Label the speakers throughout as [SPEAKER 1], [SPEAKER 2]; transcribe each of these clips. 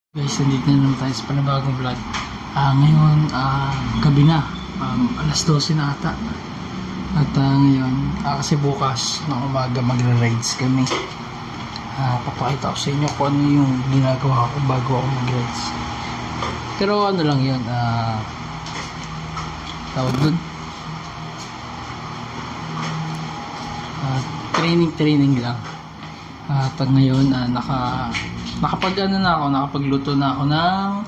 [SPEAKER 1] Guys, nandito na naman tayo sa panibagong vlog. Ngayon, gabi na. Alas 12 na ata. At ngayon, kasi bukas ng umaga magre-rides kami. Papakita ko sa inyo kung ano yung ginagawa ko bago ako mag-rides. Pero ano lang yun, tawag dun. Training lang. At ngayon, nakapagluto na ako ng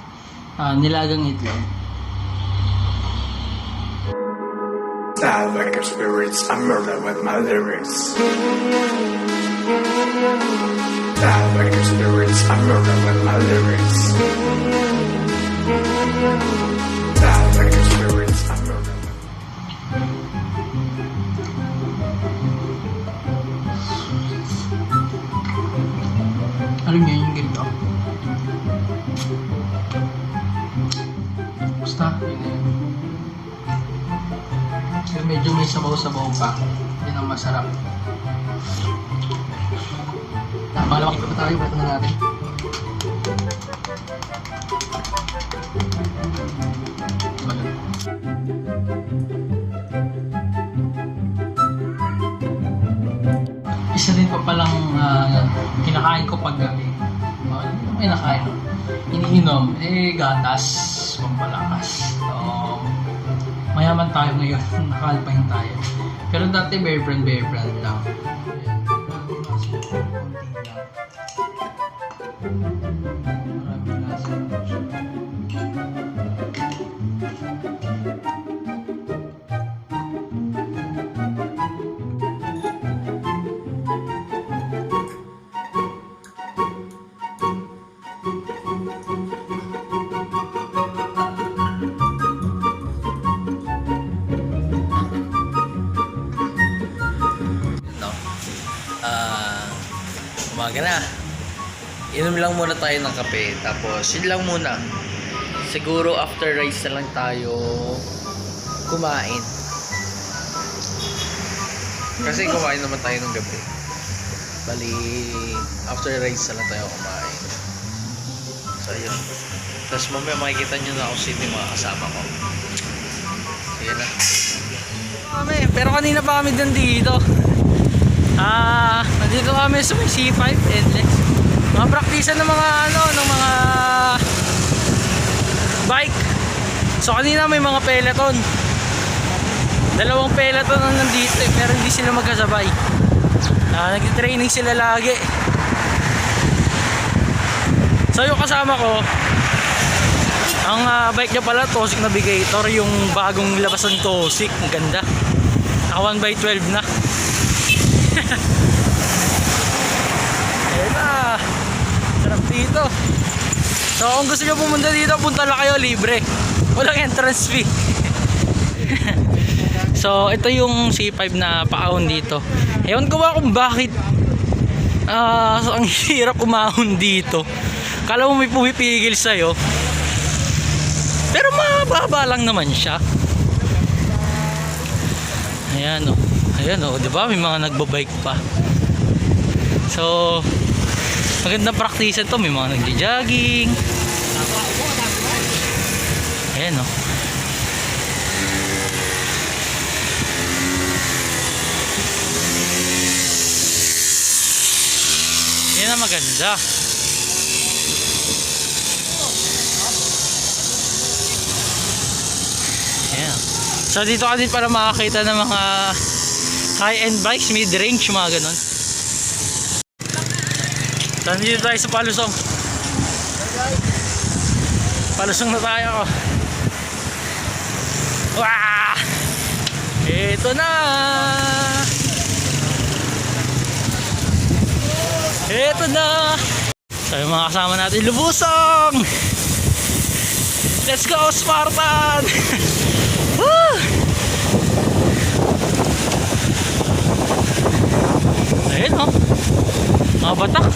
[SPEAKER 1] nilagang itlog.
[SPEAKER 2] Style like your spirits, I'm murder with my lyrics. Style like your spirits, I'm murder with my lyrics. Style like your spirits, I'm murder with
[SPEAKER 1] Alam niyo yung ganito. Basta, yun na yun. Pero medyo may sabaw-sabaw pa. Yun ang masarap. Malawak pa tayo. Ba't na natin? Isa din pa palang kinakain ko pag gabi. Ano kinakain? Iniinom. Gatas. Pampalakas. So, mayaman tayo ngayon. Nakalpahin tayo. Pero dati bear brand lang. Ayan. Maraming lasa.
[SPEAKER 3] Umaga na. Inom lang muna tayo ng kape. Tapos, yun lang muna. Siguro after rice na lang tayo kumain. Kasi kumain naman tayo ng gabi. Bali, after rice na lang tayo kumain. So, yun. Tapos mamaya makikita nyo na kung sino yung mga kasama ko. Sige na. Pero kanina pa kami dito. Nandito kami sa may C5 Endless. Mga praktisan ng mga ng mga bike. So kanina may mga peloton. Dalawang peloton ang nandito pero hindi sila magkasabay. Nag-training sila lagi. So yung kasama ko, ang bike niya pala Tosik Navigator, yung bagong labas ng Tosik. Ang ganda. 1x12 na. Ayan na. Sarap dito. So kung gusto nyo pumunta dito, punta lang kayo, libre. Walang entrance fee. So ito yung C5 na paahon dito. Ewan ko ba kung bakit ang hirap umahon dito. Kala mo may pumipigil sa'yo, pero mababa lang naman siya. Ayan o. Ayan o, diba? May mga nagbabike pa. So, magandang praktisan to. May mga nagja-jogging. Ayan o. Yan ang maganda. Ayan. So, dito ka din para makakita ng mga high-end bikes, mid-range, mga ganon. So, nandito tayo sa Palusong. Palusong na tayo. Wah! Ito na! Ito na! So, yung mga kasama natin, lubusong! Let's go, Spartan! Woo! Ayun o, mga batak,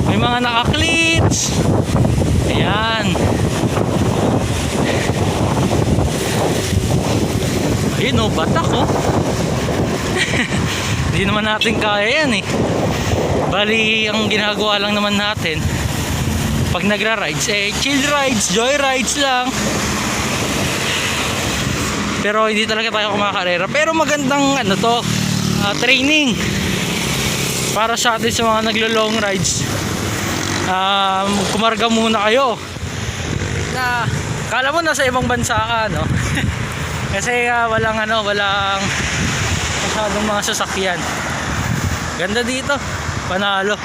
[SPEAKER 3] may mga naka-cleats. Ayan. Ayun o, batak o. Hindi naman natin kaya yan eh. Bali, ang ginagawa lang naman natin,
[SPEAKER 1] pag nagra-rides, chill rides, joy rides lang. Pero hindi talaga tayo kumakarera. Pero magandang training para sa atin sa mga naglo-long rides. Kumarga muna kayo. Kala mo nasa ibang bansa ka, no? Kasi walang masyadong mga sasakyan. Ganda dito, panalo.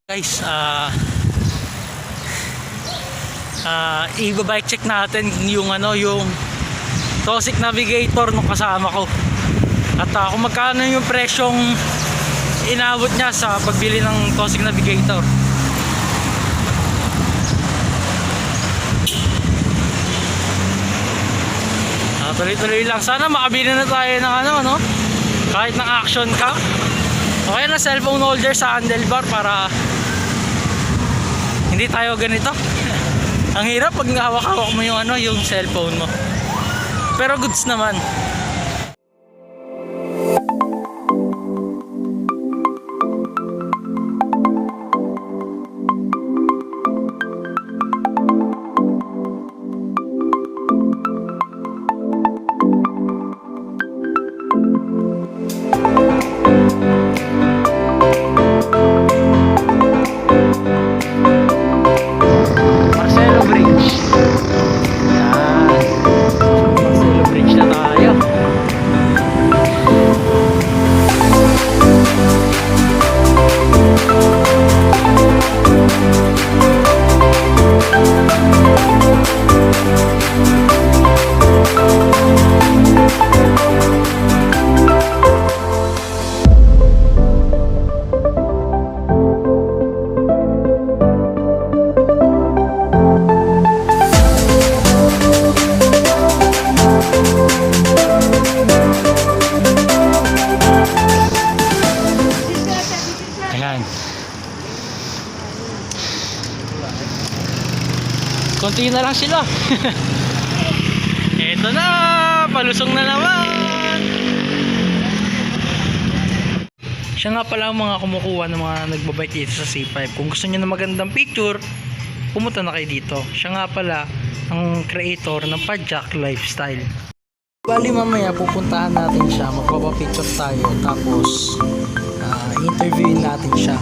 [SPEAKER 1] Guys, i-bike check natin yung Tosic Navigator nung kasama ko. At kung magkano yung presyong inabot niya sa pagbili ng Tosic Navigator. Tuloy-tuloy lang. Sana makabili na tayo ng kahit ng action cam. Okay na cellphone holder sa handlebar para hindi tayo ganito. Ang hirap pag hawak-hawak mo yung cellphone mo. Pero goods naman. Marcelo Bridge. Yan. Marcelo Bridge na tayo. Ayan. Konti na lang sila. Eto na, palusong na naman. Siya nga pala ang mga kumukuha ng mga nagbabike dito sa C5. Kung gusto niyo ng magandang picture, pumunta na kayo dito. Siya nga pala ang creator ng Padjak Lifestyle. Bali mamaya pupuntahan natin siya, magpapapicture tayo, tapos interviewin natin siya.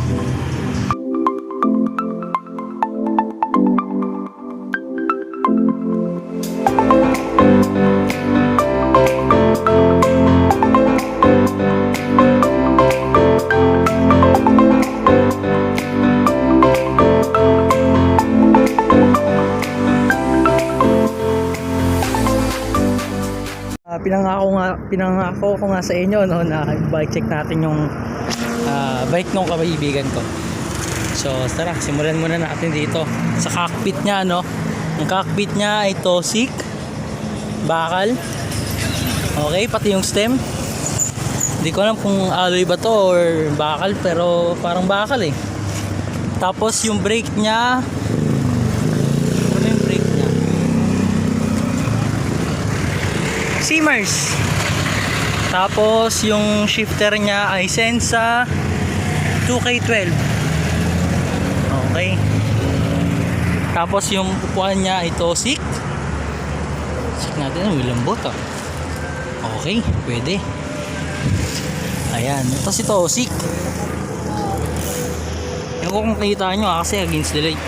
[SPEAKER 1] Pinangako ko nga sa inyo na bike check natin yung bike ng kaibigan ko. So tara, simulan muna natin dito sa cockpit niya, Ang cockpit niya ay Tosic bakal. Okay, pati yung stem. Hindi ko alam kung alloy ba to or bakal, pero parang bakal eh. Tapos yung brake niya, Simmers. Tapos yung shifter niya ay Sensa 2K12. Okay. Tapos yung upuan niya ay Tosic. Check natin, may lambot Okay, pwede. Ayan, ito si Tosic. Yung kung nakita nyo kasi against the light.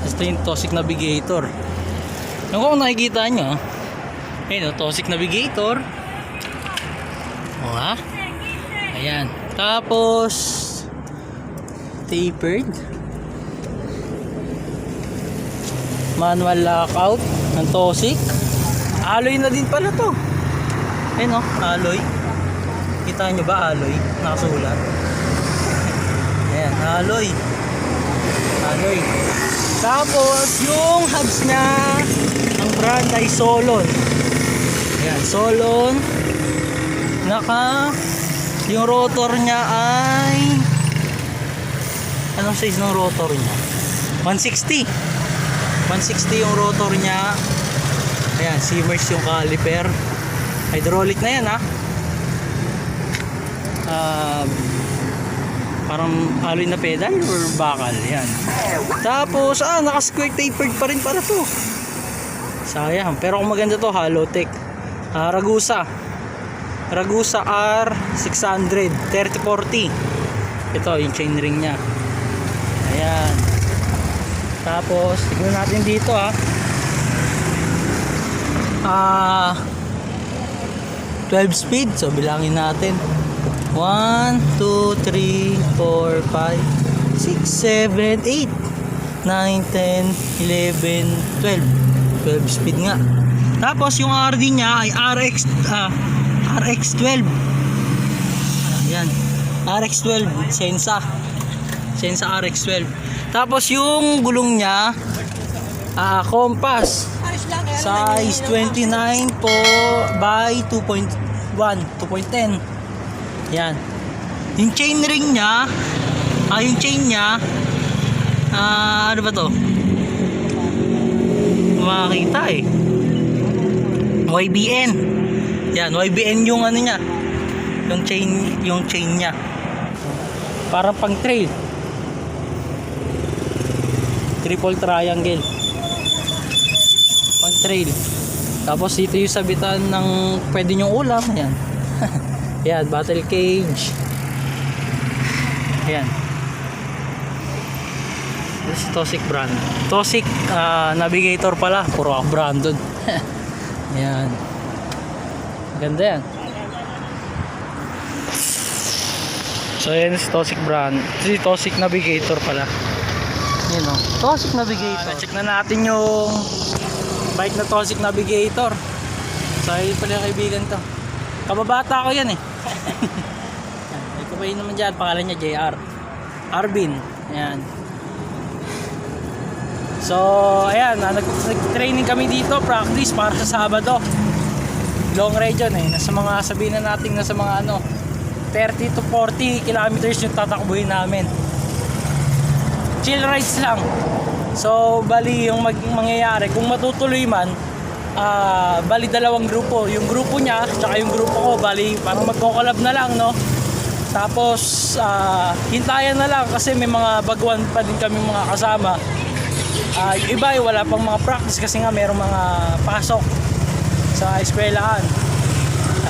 [SPEAKER 1] Ito yung Tosic Navigator. Yung kung nakikita nyo ayun, Tosic Navigator. Ayan. Tapos tapered. Manual lockout ng Tosic. Alloy na din pala to. Ayun alloy. Kita nyo ba alloy? Nakasulat. Ayan, alloy. Tapos yung hubs niya, ang brand ay Solon. Ayan, Solon. Yung rotor niya ay anong size ng rotor niya? 160 yung rotor niya. Ayan, Simmers yung caliper. Hydraulic na yan Parang alloy na pedal or bakal. Yan. Tapos, naka square tapered pa rin para to. Sayang. Pero kung maganda to, Halotech. Ragusa R600 3040. Ito yung chainring nya. Ayan. Tapos tignan natin dito 12 speed. So bilangin natin 1, 2, 3, 4, 5, 6, 7, 8, 9, 10, 11, 12 speed nga. Tapos yung RD nya ay RX12. Ayan, RX12 Sensa RX12. Tapos yung gulong nya Compass size 29 po by 2.10. Yan. Yung chain ring nya yung chain nya ano ba to? Makikita YBN. Yan, YBN yung ano nya. Yung chain nya. Parang pang trail. Triple triangle. Pang trail. Tapos dito yung sabitan ng pwede nyong ulam. Yan. Yan, battle cage. Yan. This is Tosic brand. Tosic navigator pala. Puro branded. Yan. Ganda yan. So yan si Tosic brand. Si Tosic navigator pala. Yan o. Tosic navigator. Check na natin yung bike na Tosic navigator. So yun pala yung kaibigan to. Kababata ko yan May kumain naman dyan. Pangalan niya JR Arvin. Ayan. So ayan, nag-training kami dito, practice para sa Sabado. Long ride yun nasa mga, sabihin na natin nasa mga 30 to 40 kilometers yung tatakbuhin namin. Chill rides lang. So bali yung mangyayari kung matutuloy man, bali dalawang grupo, yung grupo niya tsaka yung grupo ko, bali parang magko-collab na lang tapos hintayan na lang kasi may mga baguan pa din kami mga kasama. Yung iba ay wala pang mga practice kasi nga mayroong mga pasok sa eskwelahan.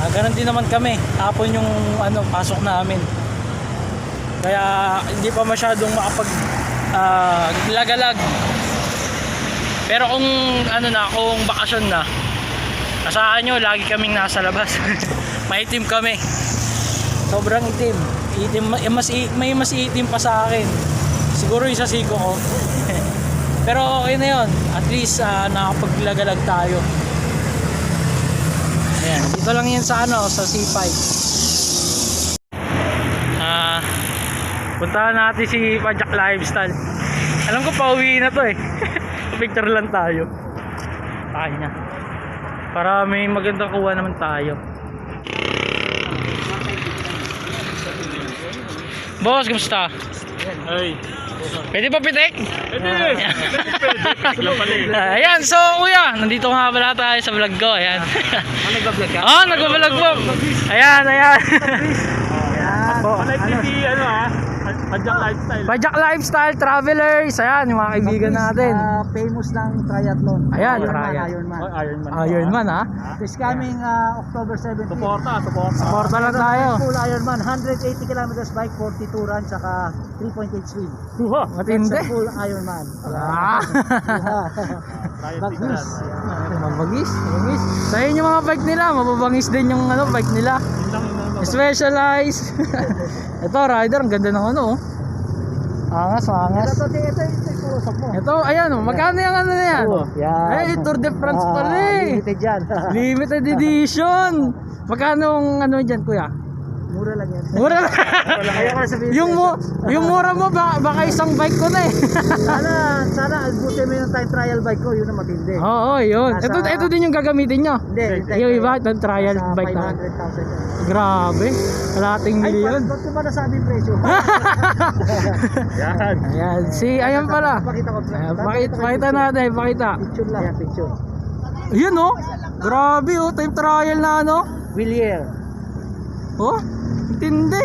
[SPEAKER 1] Ganon din naman kami, hapon yung pasok namin, kaya hindi pa masyadong makapag lagalag. Pero kung kung bakasyon na, asahan nyo lagi kaming nasa labas. Maitim kami, sobrang itim. May mas itim pa sa akin, siguro yung sa siko ko. Pero okay na yun, at least nakapaglagalag tayo. Ayan, dito lang yan sa sa C5. Puntahan natin si Pajak Lifestyle. Alam ko pauwi na to Picture lang tayo. Tayo na. Para may magandang kuha naman tayo. Boss, kamusta?
[SPEAKER 4] Ay.
[SPEAKER 1] Pwede pa pitik?
[SPEAKER 4] Pwede.
[SPEAKER 1] Ayan, so kuya, nandito nga pala tayo sa vlog ko. Ayan.
[SPEAKER 4] Nagbablog ka?
[SPEAKER 1] Nagbablog po. Ayan.
[SPEAKER 4] Pajak Lifestyle.
[SPEAKER 1] Pajak Lifestyle Travelers. Ayan, yung mga kaibigan natin.
[SPEAKER 5] Famous ng triathlon.
[SPEAKER 1] Ayan, Ironman
[SPEAKER 5] This coming October 17.
[SPEAKER 1] Suporta lang tayo.
[SPEAKER 5] Full Ironman, 180 kilometers bike, 42 run, saka 3.8 speed.
[SPEAKER 1] Matindi.
[SPEAKER 5] That's a full Ironman. Bagus.
[SPEAKER 1] Mabagis. Sa inyo yung mga bike nila, mababangis din yung bike nila. Specialized. Ito rider, ang ganda ng angas.
[SPEAKER 5] Ito yung usap mo.
[SPEAKER 1] Ito, ayan magkano yung na yan?
[SPEAKER 5] Yan.
[SPEAKER 1] Ay, Tour de France pala
[SPEAKER 5] Limited yan.
[SPEAKER 1] Limited edition. Magkano ang dyan, kuya?
[SPEAKER 5] Mura lang yan.
[SPEAKER 1] Mura lang.
[SPEAKER 5] Ayaw ka sabihin.
[SPEAKER 1] yung mura mo, baka isang bike ko na
[SPEAKER 5] Sana buti mo yung time trial bike ko, yun ang matindi.
[SPEAKER 1] Oo, yun. Ito din yung gagamitin nyo.
[SPEAKER 5] Hindi,
[SPEAKER 1] Yung iba, itong trial bike na.
[SPEAKER 5] 500,000.
[SPEAKER 1] Grabe. Kalating milyon.
[SPEAKER 5] Ba't ko ba nasabi yung presyo?
[SPEAKER 4] Yan.
[SPEAKER 1] Ayan, ayan pala.
[SPEAKER 5] Pakita ko.
[SPEAKER 1] Pakita natin, pakita.
[SPEAKER 5] Picture lang. Yan, picture.
[SPEAKER 1] Ayan grabe time trial na
[SPEAKER 5] Willier.
[SPEAKER 1] Tindi.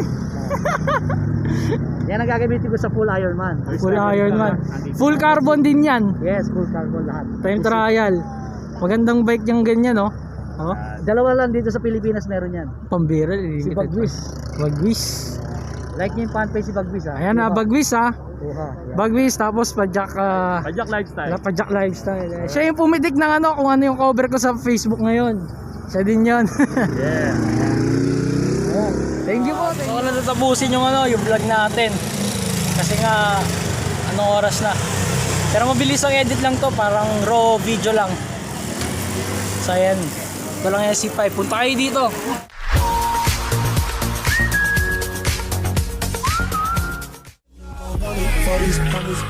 [SPEAKER 5] Yan ang gagamitin ko sa full Ironman.
[SPEAKER 1] Full Ironman. Full carbon din yan.
[SPEAKER 5] Yes, full carbon lahat.
[SPEAKER 1] Time trial. Magandang bike yung ganyan, no? Oh,
[SPEAKER 5] Dalawa lang dito sa Pilipinas meron yan.
[SPEAKER 1] pambira.
[SPEAKER 5] Si Bagwis.
[SPEAKER 1] Bagwis.
[SPEAKER 5] Like niya yung fanpage si Bagwis ha.
[SPEAKER 1] Ayan na, Bagwis ha.
[SPEAKER 5] Kuha.
[SPEAKER 1] Bagwis, tapos Pajak,
[SPEAKER 4] Pajak lifestyle.
[SPEAKER 1] Pajak Lifestyle. Siya yung pumitik ng ano, kung ano yung cover ko sa Facebook ngayon. Siya din yun.
[SPEAKER 4] Yeah.
[SPEAKER 1] Ayan. Thank you po. So, na tatapusin yung ano, yung vlog natin. Kasi nga, anong oras na. Pero mabilis ang edit lang to, parang raw video lang. So ayan, ito lang yung C5. Punta kayo dito.
[SPEAKER 6] For these promises,